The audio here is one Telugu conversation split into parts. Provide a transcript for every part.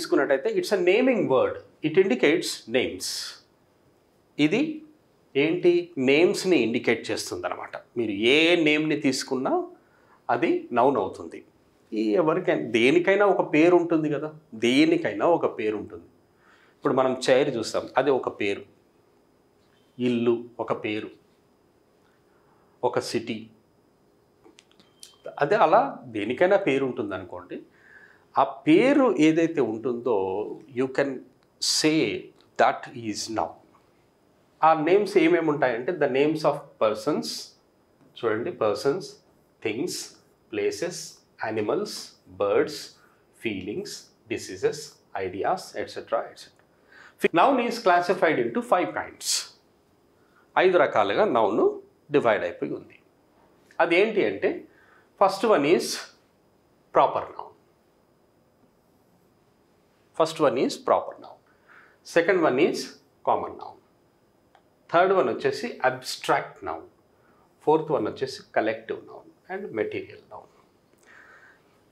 తీసుకున్నట్టయితే it's a naming word, it indicates names. ఇది ఏంటి, నేమ్స్ని ఇండికేట్ చేస్తుంది అనమాట. మీరు ఏ నేమ్ని తీసుకున్నా అది నౌన్ అవుతుంది. ఈ ఎవరికైనా దేనికైనా ఒక పేరు ఉంటుంది కదా, దేనికైనా ఒక పేరు ఉంటుంది. ఇప్పుడు మనం చైర్ చూస్తాం, అది ఒక పేరు. ఇల్లు ఒక పేరు, ఒక సిటీ, అదే అలా దేనికైనా పేరు ఉంటుంది అనుకోండి. ఆ పేరు ఏదైతే ఉంటుందో you can say that is noun. ఆ నేమ్స్ ఏమేమి ఉంటాయంటే ద నేమ్స్ ఆఫ్ పర్సన్స్, చూడండి, persons, things, places, animals, birds, feelings, diseases, ideas, etcetera etcetera. Noun is classified into 5 kinds. 5 రకాలుగా నౌన్ డివైడ్ అయిపోయి ఉంది. అదేంటి అంటే first one is proper noun. First one is proper noun. Second one is common noun. Third one వచ్చేసి అబ్స్ట్రాక్ట్ నౌన్. ఫోర్త్ వన్ వచ్చేసి collective noun and material noun.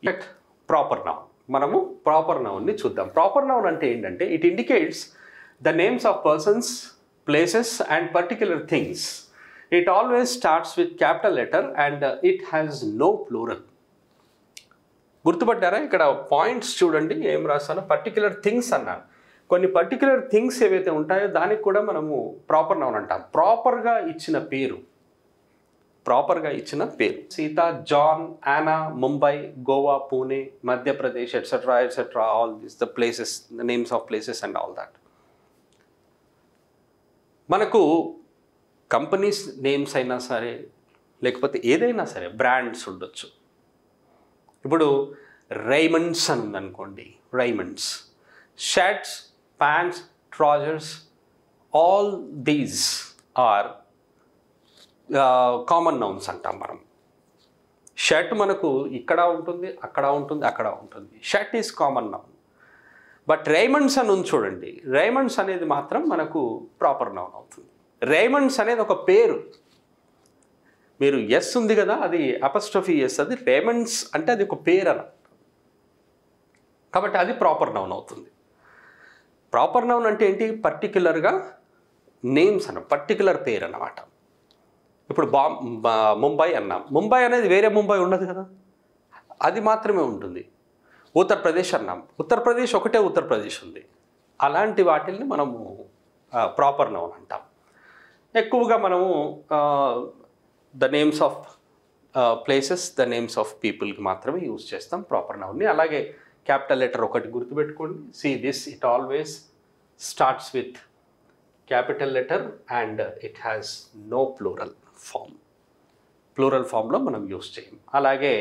But proper noun, మనము ప్రాపర్ నౌన్ని చూద్దాం. ప్రాపర్ నౌన్ అంటే ఏంటంటే it indicates the names of persons, places and particular things. It always starts with capital letter and it has no plural. గుర్తుపట్టారా? ఇక్కడ పాయింట్స్ చూడండి ఏం రాస్తానో, పర్టిక్యులర్ థింగ్స్ అన్నాను. కొన్ని పర్టిక్యులర్ థింగ్స్ ఏవైతే ఉంటాయో దానికి కూడా మనము ప్రాపర్ నౌన్ అంటాం. ప్రాపర్గా ఇచ్చిన పేరు, ప్రాపర్గా ఇచ్చిన పేరు. Sita, John, Yana, Mumbai, Goa, Pune, Madhya Pradesh, etcetera etcetera, all this the places, the names of places and all that. మనకు కంపెనీస్ నేమ్స్ అయినా సరే, లేకపోతే ఏదైనా సరే బ్రాండ్స్ ఉండొచ్చు. ఇప్పుడు రైమండ్స్ అని ఉందనుకోండి, Raymonds. Shirts, pants, trousers, all these are common nouns అంటాం మనం. షర్ట్ మనకు ఇక్కడ ఉంటుంది, అక్కడ ఉంటుంది, అక్కడ ఉంటుంది. Shirt is common noun. But Raymonds అని ఉంది చూడండి, రైమండ్స్ అనేది మాత్రం మనకు ప్రాపర్ నౌన్ అవుతుంది. రైమండ్స్ అనేది ఒక పేరు. మీరు ఎస్ ఉంది కదా, అది అపస్ట్రఫీ ఎస్, అది రైమండ్స్ అంటే అది ఒక పేరు అన్న, కాబట్టి అది ప్రాపర్ నౌన్ అవుతుంది. ప్రాపర్ నౌన్ అంటే ఏంటి, పర్టిక్యులర్గా నేమ్స్ అన్న, పర్టిక్యులర్ పేరు అన్నమాట. ఇప్పుడు ముంబై అన్నాం, ముంబై అనేది వేరే ముంబై ఉండదు కదా, అది మాత్రమే ఉంటుంది. ఉత్తరప్రదేశ్ అన్నాం, ఉత్తరప్రదేశ్ ఒకటే ఉత్తరప్రదేశ్ ఉంది. అలాంటి వాటిల్ని మనము ప్రాపర్ నౌన్ అంటాం. ఎక్కువగా మనము the names of places, the names of పీపుల్కి మాత్రమే యూజ్ చేస్తాం ప్రాపర్ నౌన్ని. అలాగే క్యాపిటల్ లెటర్ ఒకటి గుర్తుపెట్టుకోండి, see this, it always starts with capital letter and it has no plural form. Plural ఫామ్లో మనం యూజ్ చేయం. అలాగే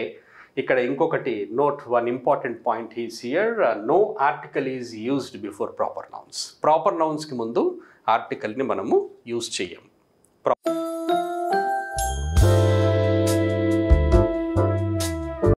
ఇక్కడ ఇంకొకటి note, one important point is here, no article is used before proper nouns. Proper నౌన్స్కి ముందు ఆర్టికల్ని మనము యూజ్ చేయం.